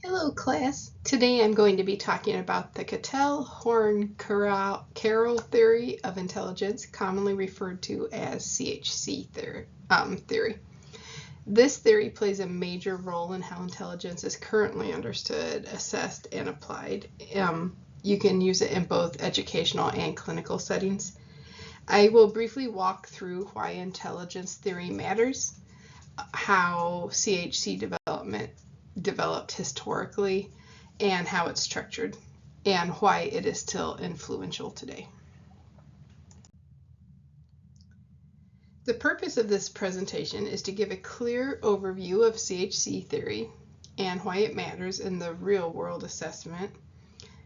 Hello class. Today I'm going to be talking about the Cattell-Horn-Carroll theory of intelligence, commonly referred to as CHC theory. This theory plays a major role in how intelligence is currently understood, assessed, and applied. You can use it in both educational and clinical settings. I will briefly walk through why intelligence theory matters, how CHC developed historically, and how it's structured, and why it is still influential today. The purpose of this presentation is to give a clear overview of CHC theory and why it matters in the real-world assessment.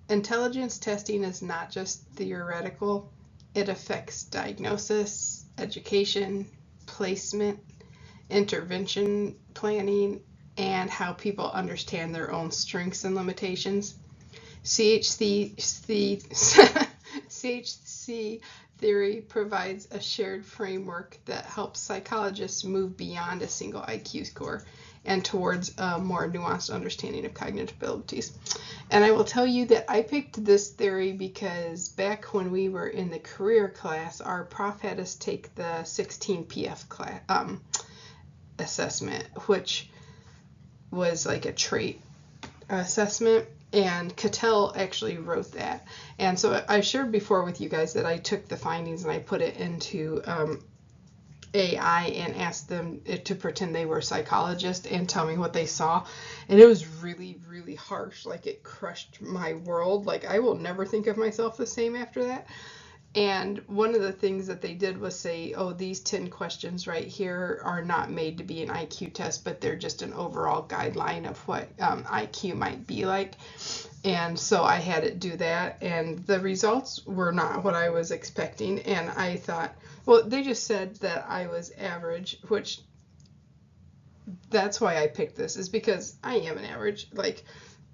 Intelligence testing is not just theoretical. It affects diagnosis, education, placement, intervention planning, and how people understand their own strengths and limitations. CHC theory provides a shared framework that helps psychologists move beyond a single IQ score and towards a more nuanced understanding of cognitive abilities. And I will tell you that I picked this theory because back when we were in the career class, our prof had us take the 16 PF class, assessment, which was like a trait assessment, and Cattell actually wrote that. And so I shared before with you guys that I took the findings and I put it into AI and asked them to pretend they were psychologists and tell me what they saw. And it was really, really harsh. Like, it crushed my world. Like, I will never think of myself the same after that. And one of the things that they did was say, oh, these 10 questions right here are not made to be an IQ test, but they're just an overall guideline of what IQ might be like. And so I had it do that, and the results were not what I was expecting. And I thought, well, they just said that I was average, which that's why I picked this, is because I am an average.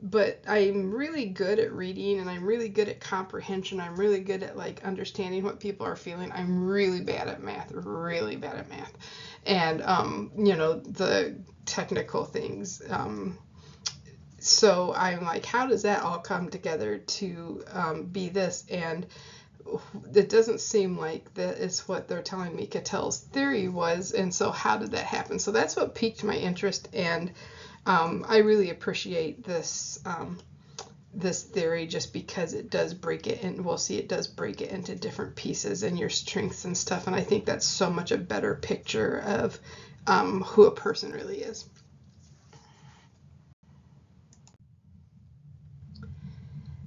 But I'm really good at reading, and I'm really good at comprehension. I'm really good at like understanding what people are feeling. I'm really bad at math, and the technical things. So I'm like, how does that all come together to be this? And it doesn't seem like that is what they're telling me Cattell's theory was. And so how did that happen? So that's what piqued my interest, and I really appreciate this this theory just because it does break it, and we'll see it does break it into different pieces and your strengths and stuff. And I think that's so much a better picture of who a person really is.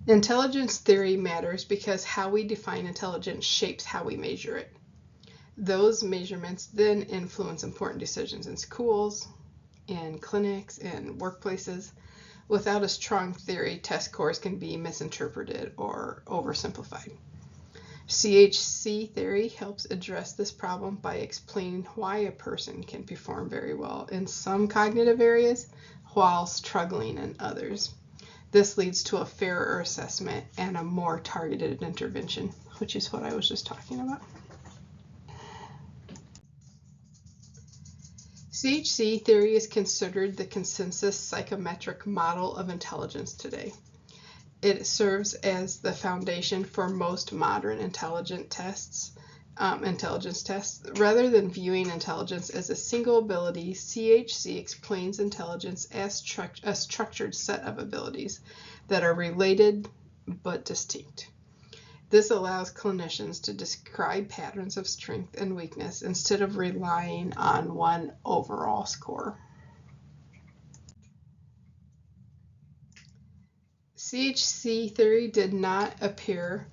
Intelligence theory matters because how we define intelligence shapes how we measure it. Those measurements then influence important decisions in schools, in clinics, and workplaces. Without a strong theory, test scores can be misinterpreted or oversimplified. CHC theory helps address this problem by explaining why a person can perform very well in some cognitive areas while struggling in others. This leads to a fairer assessment and a more targeted intervention, which is what I was just talking about. CHC theory is considered the consensus psychometric model of intelligence today. It serves as the foundation for most modern intelligence tests. Rather than viewing intelligence as a single ability, CHC explains intelligence as a structured set of abilities that are related but distinct. This allows clinicians to describe patterns of strength and weakness instead of relying on one overall score. CHC theory did not appear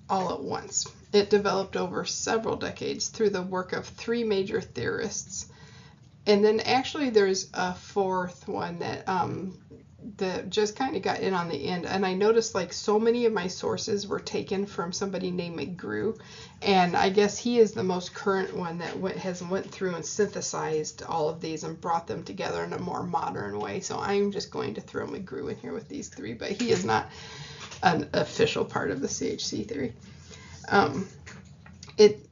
all at once. It developed over several decades through the work of 3 major theorists. And then actually there's a 4th one that just kind of got in on the end. And I noticed like so many of my sources were taken from somebody named McGrew. And I guess he is the most current one that went through and synthesized all of these and brought them together in a more modern way. So I'm just going to throw McGrew in here with these 3, but he is not an official part of the CHC theory. It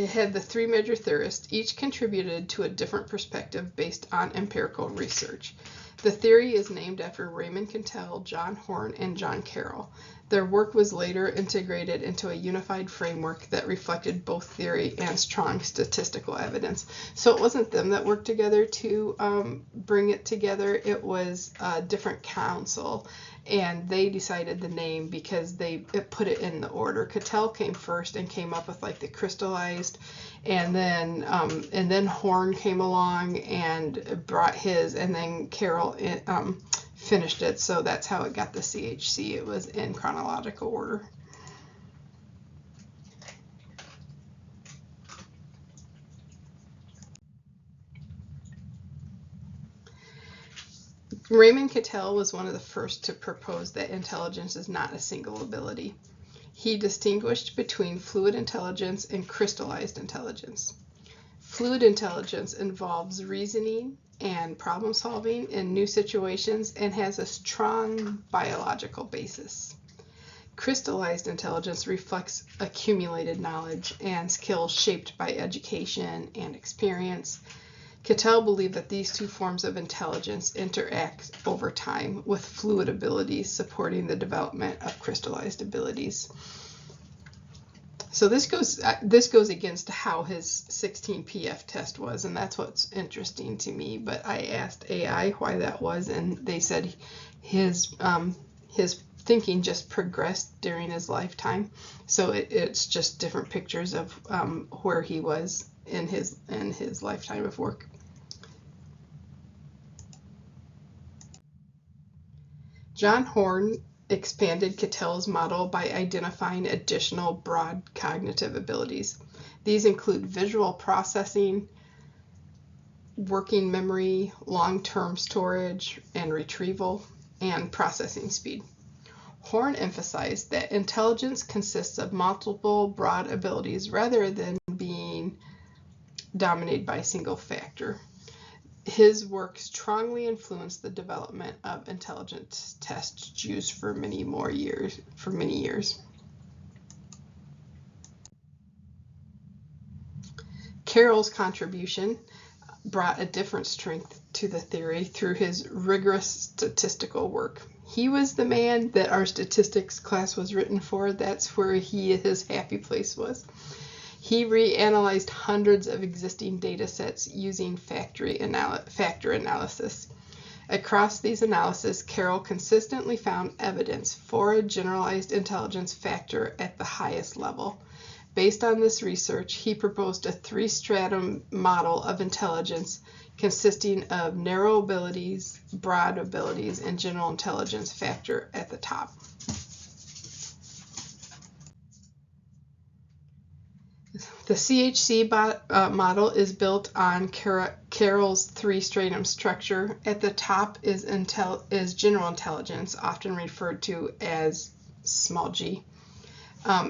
had the 3 major theorists, each contributed to a different perspective based on empirical research. The theory is named after Raymond Cattell, John Horn, and John Carroll. Their work was later integrated into a unified framework that reflected both theory and strong statistical evidence. So it wasn't them that worked together to bring it together. It was a different council, and they decided the name because it put it in the order. Cattell came first and came up with like the crystallized, and then Horn came along and brought his, and then Carroll finished it. So that's how it got the CHC. It was in chronological order. Raymond Cattell was one of the first to propose that intelligence is not a single ability. He distinguished between fluid intelligence and crystallized intelligence. Fluid intelligence involves reasoning and problem solving in new situations and has a strong biological basis. Crystallized intelligence reflects accumulated knowledge and skills shaped by education and experience. Cattell believed that these two forms of intelligence interact over time, with fluid abilities supporting the development of crystallized abilities. So this goes against how his 16 PF test was, and that's what's interesting to me. But I asked AI why that was, and they said his thinking just progressed during his lifetime. So it's just different pictures of where he was in his lifetime of work. John Horn expanded Cattell's model by identifying additional broad cognitive abilities. These include visual processing, working memory, long-term storage and retrieval, and processing speed. Horn emphasized that intelligence consists of multiple broad abilities rather than being dominated by a single factor. His work strongly influenced the development of intelligence tests used for many years. Carroll's contribution brought a different strength to the theory through his rigorous statistical work. He was the man that our statistics class was written for. That's where his happy place was. He reanalyzed hundreds of existing data sets using factor analysis. Across these analyses, Carroll consistently found evidence for a generalized intelligence factor at the highest level. Based on this research, he proposed a three-stratum model of intelligence consisting of narrow abilities, broad abilities, and general intelligence factor at the top. The CHC model is built on Carroll's three-stratum structure. At the top is general intelligence, often referred to as small g.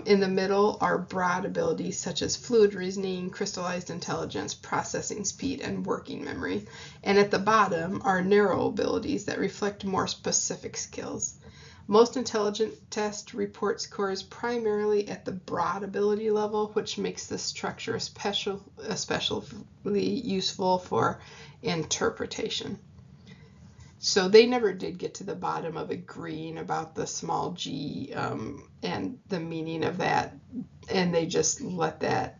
In the middle are broad abilities such as fluid reasoning, crystallized intelligence, processing speed, and working memory. And at the bottom are narrow abilities that reflect more specific skills. Most intelligence tests report scores primarily at the broad ability level, which makes this structure especially useful for interpretation. So they never did get to the bottom of agreeing about the small g and the meaning of that, and they just let that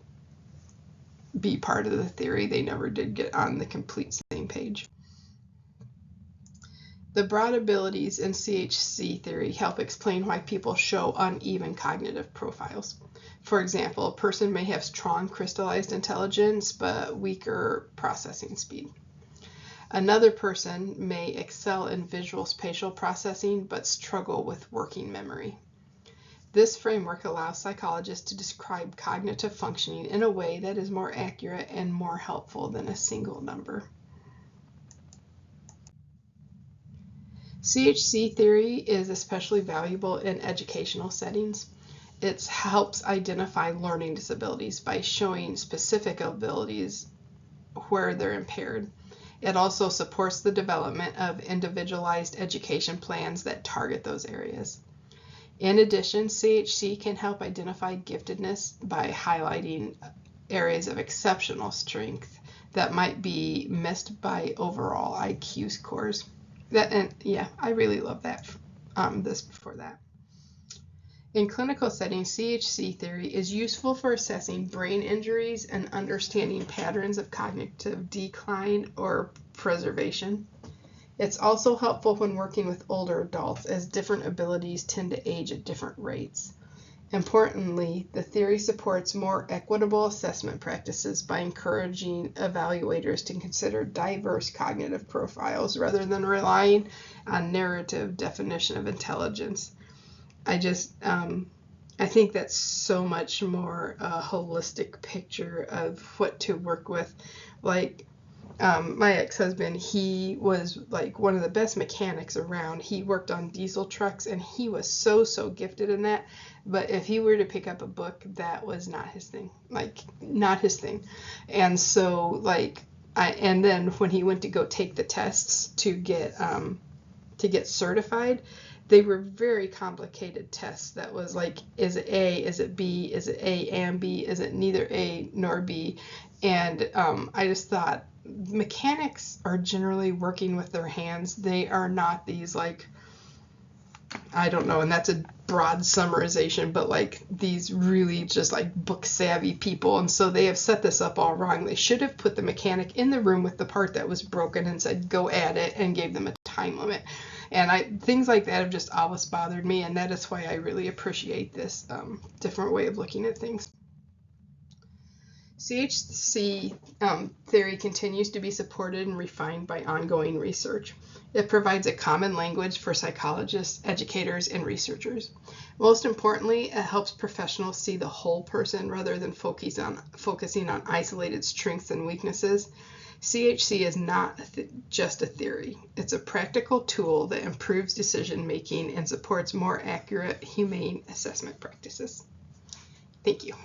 be part of the theory. They never did get on the complete same page. The broad abilities in CHC theory help explain why people show uneven cognitive profiles. For example, a person may have strong crystallized intelligence but weaker processing speed. Another person may excel in visual spatial processing but struggle with working memory. This framework allows psychologists to describe cognitive functioning in a way that is more accurate and more helpful than a single number. CHC theory is especially valuable in educational settings. It helps identify learning disabilities by showing specific abilities where they're impaired. It also supports the development of individualized education plans that target those areas. In addition, CHC can help identify giftedness by highlighting areas of exceptional strength that might be missed by overall IQ scores. I really love that. This before that. In clinical settings, CHC theory is useful for assessing brain injuries and understanding patterns of cognitive decline or preservation. It's also helpful when working with older adults, as different abilities tend to age at different rates. Importantly, the theory supports more equitable assessment practices by encouraging evaluators to consider diverse cognitive profiles rather than relying on narrative definition of intelligence. I think that's so much more a holistic picture of what to work with. Like, my ex-husband, he was like one of the best mechanics around. He worked on diesel trucks, and he was so gifted in that. But if he were to pick up a book, that was not his thing. Like, not his thing. And so, like, and then when he went to go take the tests to get certified, they were very complicated tests. That was like, is it A, is it B, is it A and B, is it neither A nor B? And I just thought, mechanics are generally working with their hands. They are not these, like, I don't know, and that's a broad summarization, but like these really just like book savvy people. And so they have set this up all wrong. They should have put the mechanic in the room with the part that was broken and said, go at it, and gave them a time limit. And things like that have just always bothered me, and that is why I really appreciate this different way of looking at things. CHC theory continues to be supported and refined by ongoing research. It provides a common language for psychologists, educators, and researchers. Most importantly, it helps professionals see the whole person rather than focusing on isolated strengths and weaknesses. CHC is not just a theory. It's a practical tool that improves decision making and supports more accurate, humane assessment practices. Thank you.